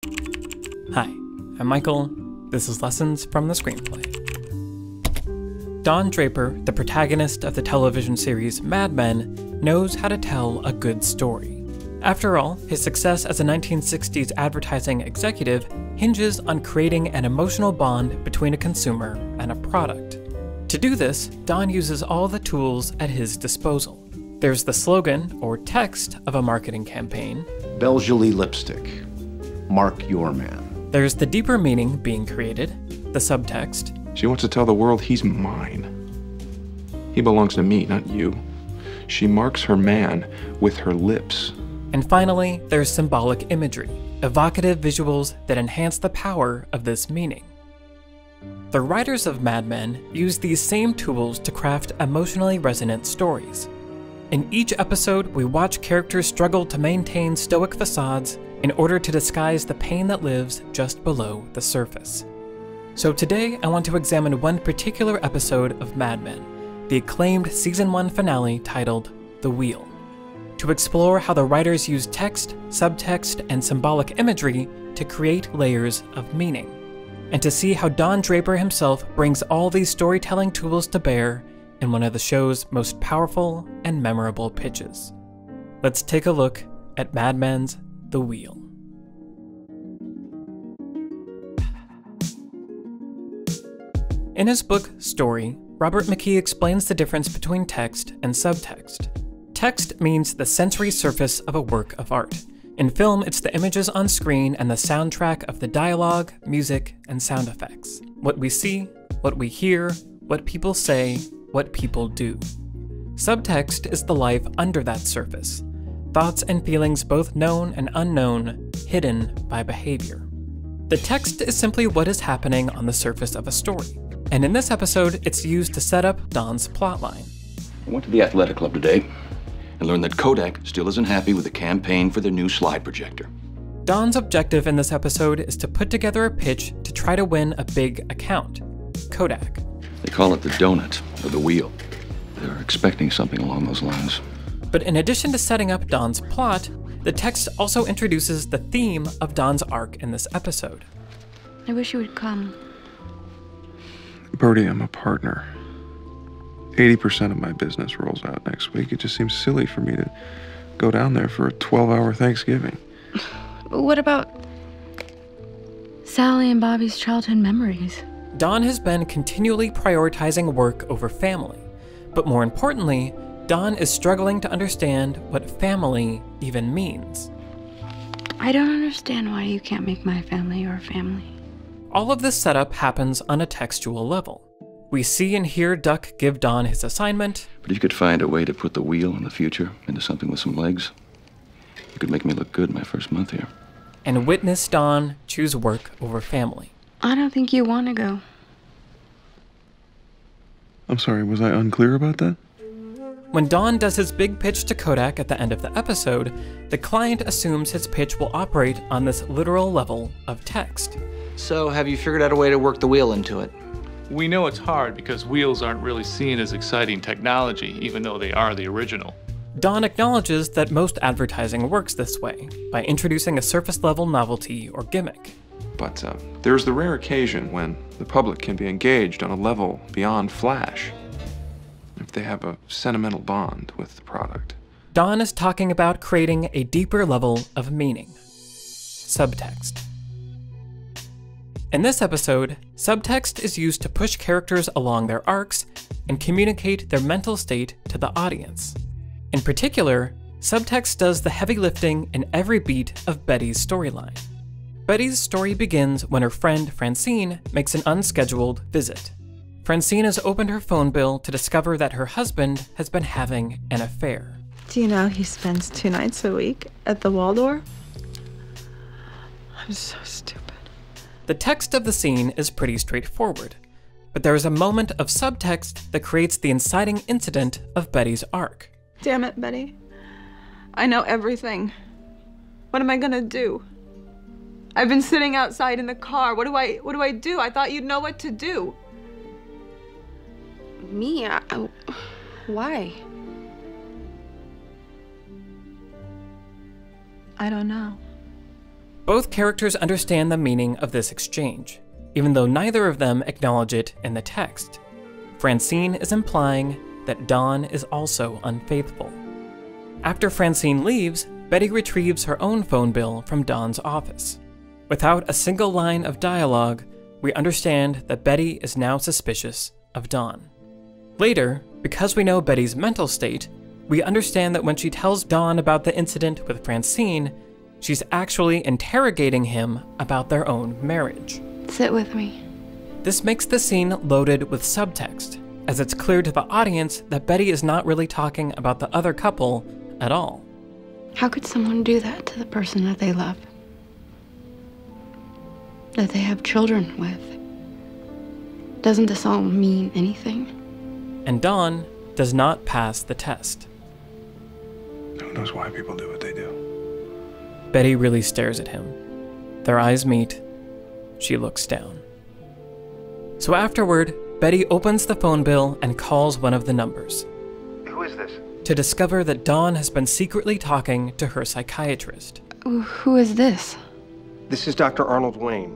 Hi, I'm Michael. This is Lessons from the Screenplay. Don Draper, the protagonist of the television series Mad Men, knows how to tell a good story. After all, his success as a 1960s advertising executive hinges on creating an emotional bond between a consumer and a product. To do this, Don uses all the tools at his disposal. There's the slogan, or text, of a marketing campaign. Belle Jolie lipstick. Mark your man. There's the deeper meaning being created, the subtext. She wants to tell the world he's mine. He belongs to me, not you. She marks her man with her lips. And finally, there's symbolic imagery, evocative visuals that enhance the power of this meaning. The writers of Mad Men use these same tools to craft emotionally resonant stories. In each episode, we watch characters struggle to maintain stoic facades in order to disguise the pain that lives just below the surface. So today, I want to examine one particular episode of Mad Men, the acclaimed Season 1 finale titled The Wheel, to explore how the writers use text, subtext, and symbolic imagery to create layers of meaning, and to see how Don Draper himself brings all these storytelling tools to bear in one of the show's most powerful and memorable pitches. Let's take a look at Mad Men's The Wheel. In his book, Story, Robert McKee explains the difference between text and subtext. Text means the sensory surface of a work of art. In film, it's the images on screen and the soundtrack of the dialogue, music, and sound effects. What we see, what we hear, what people say, what people do. Subtext is the life under that surface. Thoughts and feelings both known and unknown, hidden by behavior. The text is simply what is happening on the surface of a story. And in this episode, it's used to set up Don's plotline. I went to the athletic club today and learned that Kodak still isn't happy with the campaign for their new slide projector. Don's objective in this episode is to put together a pitch to try to win a big account, Kodak. They call it the donut or the wheel. They're expecting something along those lines. But in addition to setting up Don's plot, the text also introduces the theme of Don's arc in this episode. I wish you would come. Birdie, I'm a partner. 80% of my business rolls out next week. It just seems silly for me to go down there for a 12-hour Thanksgiving. What about Sally and Bobby's childhood memories? Don has been continually prioritizing work over family. But more importantly, Don is struggling to understand what family even means. I don't understand why you can't make my family your family. All of this setup happens on a textual level. We see and hear Duck give Don his assignment. But if you could find a way to put the wheel in the future into something with some legs, you could make me look good my first month here. And witness Don choose work over family. I don't think you want to go. I'm sorry, was I unclear about that? When Don does his big pitch to Kodak at the end of the episode, the client assumes his pitch will operate on this literal level of text. So, have you figured out a way to work the wheel into it? We know it's hard because wheels aren't really seen as exciting technology, even though they are the original. Don acknowledges that most advertising works this way, by introducing a surface-level novelty or gimmick. But there's the rare occasion when the public can be engaged on a level beyond flash, if they have a sentimental bond with the product. Don is talking about creating a deeper level of meaning. Subtext. In this episode, subtext is used to push characters along their arcs and communicate their mental state to the audience. In particular, subtext does the heavy lifting in every beat of Betty's storyline. Betty's story begins when her friend Francine makes an unscheduled visit. Francine has opened her phone bill to discover that her husband has been having an affair. Do you know he spends 2 nights a week at the Waldorf? I'm so stupid. The text of the scene is pretty straightforward, but there is a moment of subtext that creates the inciting incident of Betty's arc. Damn it, Betty. I know everything. What am I gonna do? I've been sitting outside in the car. What do I do? I thought you'd know what to do. Me? Why? I don't know. Both characters understand the meaning of this exchange, even though neither of them acknowledge it in the text. Francine is implying that Dawn is also unfaithful. After Francine leaves, Betty retrieves her own phone bill from Dawn's office. Without a single line of dialogue, we understand that Betty is now suspicious of Dawn. Later, because we know Betty's mental state, we understand that when she tells Dawn about the incident with Francine, she's actually interrogating him about their own marriage. Sit with me. This makes the scene loaded with subtext, as it's clear to the audience that Betty is not really talking about the other couple at all. How could someone do that to the person that they love? That they have children with? Doesn't this all mean anything? And Dawn does not pass the test. Who knows why people do what they do? Betty really stares at him. Their eyes meet. She looks down. So afterward, Betty opens the phone bill and calls one of the numbers. Who is this? To discover that Dawn has been secretly talking to her psychiatrist. Who is this? This is Dr. Arnold Wayne.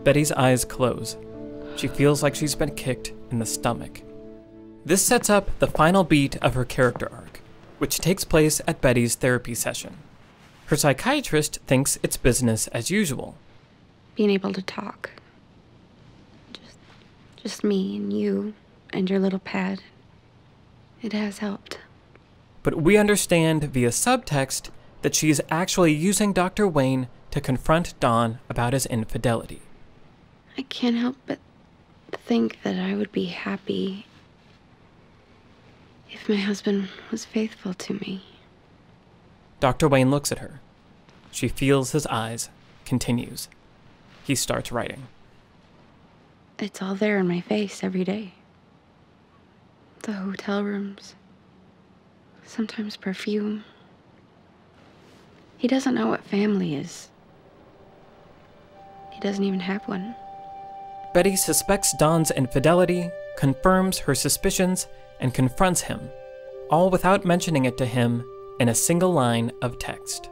Betty's eyes close. She feels like she's been kicked in the stomach. This sets up the final beat of her character arc, which takes place at Betty's therapy session. Her psychiatrist thinks it's business as usual. Being able to talk. Just me and you and your little pad. It has helped. But we understand via subtext that she is actually using Dr. Wayne to confront Dawn about his infidelity. I can't help but think that I would be happy if my husband was faithful to me. Dr. Wayne looks at her. She feels his eyes, continues. He starts writing. It's all there in my face every day. The hotel rooms. Sometimes perfume. He doesn't know what family is. He doesn't even have one. Betty suspects Dawn's infidelity, confirms her suspicions, and confronts him, all without mentioning it to him in a single line of text.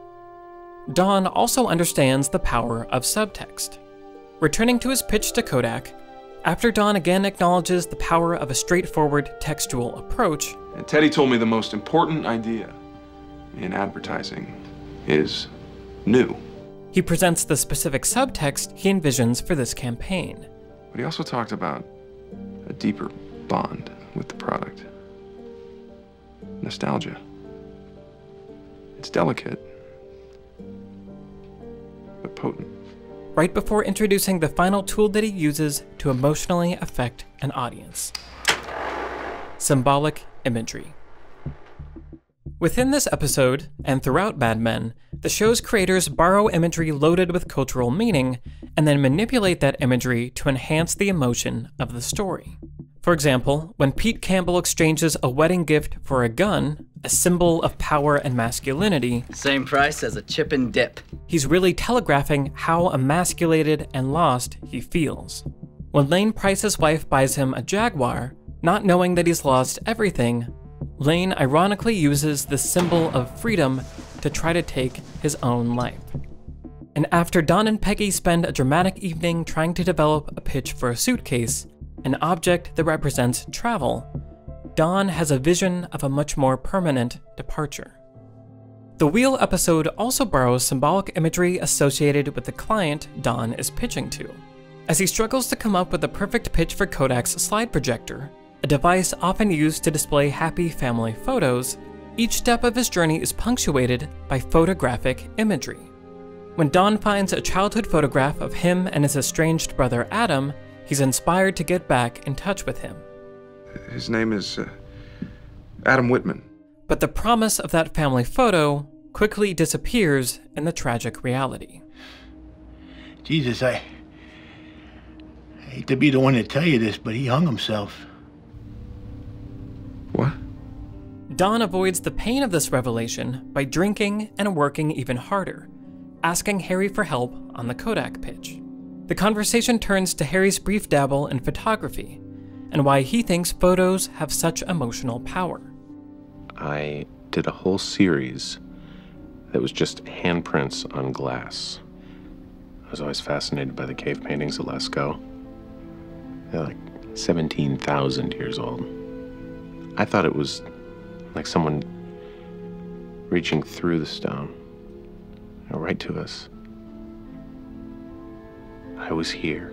Dawn also understands the power of subtext. Returning to his pitch to Kodak, after Dawn again acknowledges the power of a straightforward textual approach, And Teddy told me the most important idea in advertising is new. he presents the specific subtext he envisions for this campaign. But he also talked about a deeper bond with the product. Nostalgia. It's delicate, but potent. Right before introducing the final tool that he uses to emotionally affect an audience. Symbolic imagery. Within this episode, and throughout Mad Men, the show's creators borrow imagery loaded with cultural meaning, and then manipulate that imagery to enhance the emotion of the story. For example, when Pete Campbell exchanges a wedding gift for a gun, a symbol of power and masculinity, Same price as a chip and dip. he's really telegraphing how emasculated and lost he feels. When Lane Price's wife buys him a Jaguar, not knowing that he's lost everything, Lane ironically uses the symbol of freedom to try to take his own life. And after Don and Peggy spend a dramatic evening trying to develop a pitch for a suitcase, an object that represents travel, Don has a vision of a much more permanent departure. The Wheel episode also borrows symbolic imagery associated with the client Don is pitching to. As he struggles to come up with the perfect pitch for Kodak's slide projector, a device often used to display happy family photos, each step of his journey is punctuated by photographic imagery. When Don finds a childhood photograph of him and his estranged brother Adam, he's inspired to get back in touch with him. His name is Adam Whitman. But the promise of that family photo quickly disappears in the tragic reality. Jesus, I hate to be the one to tell you this, but he hung himself. What? Don avoids the pain of this revelation by drinking and working even harder, asking Harry for help on the Kodak pitch. The conversation turns to Harry's brief dabble in photography, and why he thinks photos have such emotional power. I did a whole series that was just handprints on glass. I was always fascinated by the cave paintings of Lascaux. They're like 17,000 years old. I thought it was like someone reaching through the stone, right to us. I was here.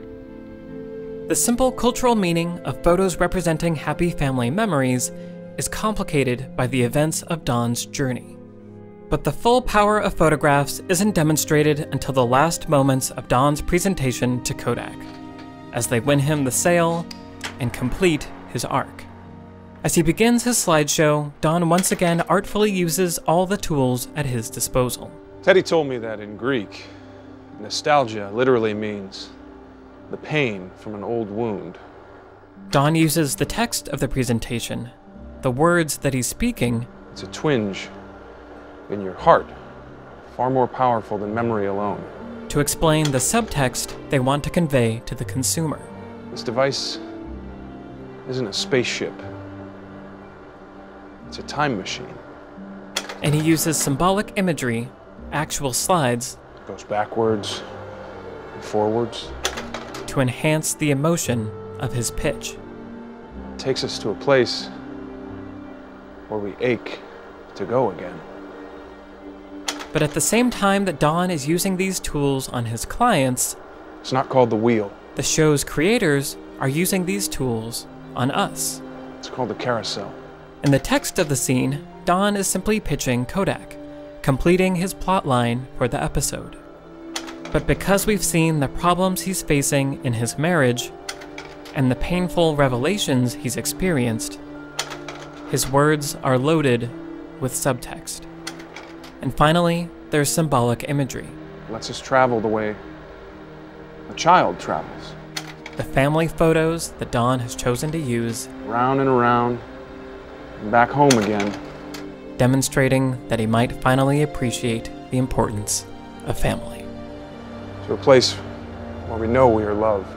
The simple cultural meaning of photos representing happy family memories is complicated by the events of Don's journey. But the full power of photographs isn't demonstrated until the last moments of Don's presentation to Kodak, as they win him the sale and complete his arc. As he begins his slideshow, Don once again artfully uses all the tools at his disposal. Teddy told me that in Greek, nostalgia literally means the pain from an old wound. Don uses the text of the presentation, the words that he's speaking. It's a twinge in your heart, far more powerful than memory alone. To explain the subtext they want to convey to the consumer. This device isn't a spaceship. It's a time machine. And he uses symbolic imagery, actual slides. It goes backwards and forwards. To enhance the emotion of his pitch. It takes us to a place where we ache to go again. But at the same time that Don is using these tools on his clients, it's not called the wheel. The show's creators are using these tools on us. It's called the carousel. In the text of the scene, Don is simply pitching Kodak, completing his plotline for the episode. But because we've seen the problems he's facing in his marriage and the painful revelations he's experienced, his words are loaded with subtext. And finally, there's symbolic imagery. It lets us travel the way a child travels. The family photos that Don has chosen to use. Round and around, and back home again. Demonstrating that he might finally appreciate the importance of family. To a place where we know we are loved.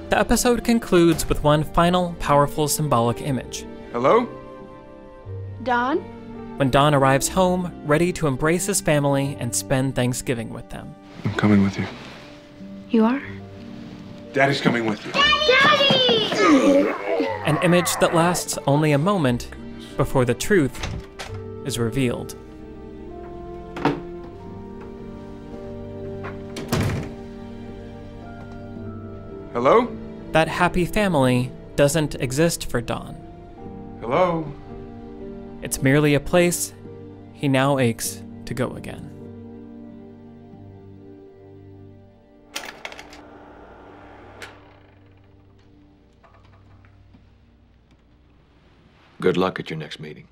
The episode concludes with one final powerful symbolic image. Hello? Don? When Don arrives home, ready to embrace his family and spend Thanksgiving with them. I'm coming with you. You are? Daddy's coming with you. Daddy! An image that lasts only a moment before the truth is revealed. Hello? That happy family doesn't exist for Don. Hello? It's merely a place he now aches to go again. Good luck at your next meeting.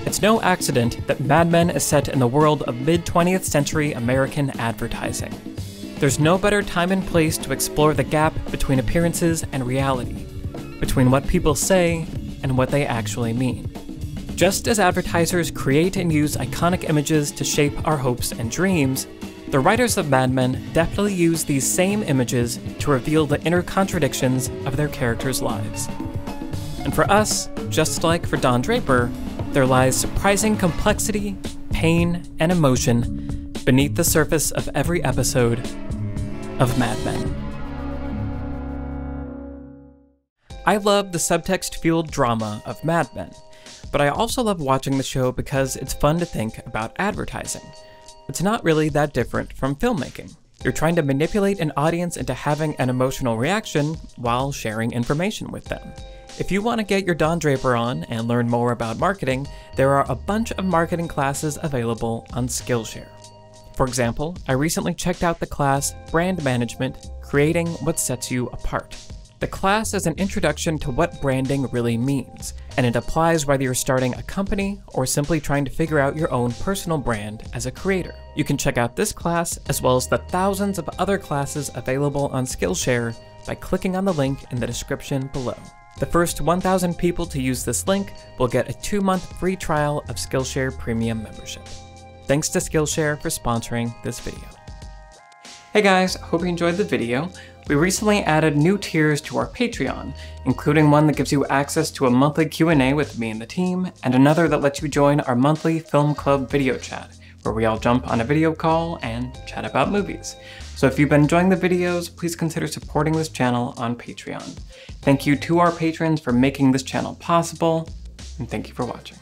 It's no accident that Mad Men is set in the world of mid-20th century American advertising. There's no better time and place to explore the gap between appearances and reality, between what people say and what they actually mean. Just as advertisers create and use iconic images to shape our hopes and dreams, the writers of Mad Men deftly use these same images to reveal the inner contradictions of their characters' lives. And for us, just like for Don Draper, there lies surprising complexity, pain, and emotion beneath the surface of every episode of Mad Men. I love the subtext-fueled drama of Mad Men, but I also love watching the show because it's fun to think about advertising. It's not really that different from filmmaking. You're trying to manipulate an audience into having an emotional reaction while sharing information with them. If you want to get your Don Draper on and learn more about marketing, there are a bunch of marketing classes available on Skillshare. For example, I recently checked out the class Brand Management, Creating What Sets You Apart. The class is an introduction to what branding really means, and it applies whether you're starting a company or simply trying to figure out your own personal brand as a creator. You can check out this class as well as the thousands of other classes available on Skillshare by clicking on the link in the description below. The first 1,000 people to use this link will get a 2-month free trial of Skillshare Premium membership. Thanks to Skillshare for sponsoring this video. Hey guys, hope you enjoyed the video. We recently added new tiers to our Patreon, including one that gives you access to a monthly Q&A with me and the team, and another that lets you join our monthly Film Club video chat, where we all jump on a video call and chat about movies. So if you've been enjoying the videos, please consider supporting this channel on Patreon. Thank you to our patrons for making this channel possible, and thank you for watching.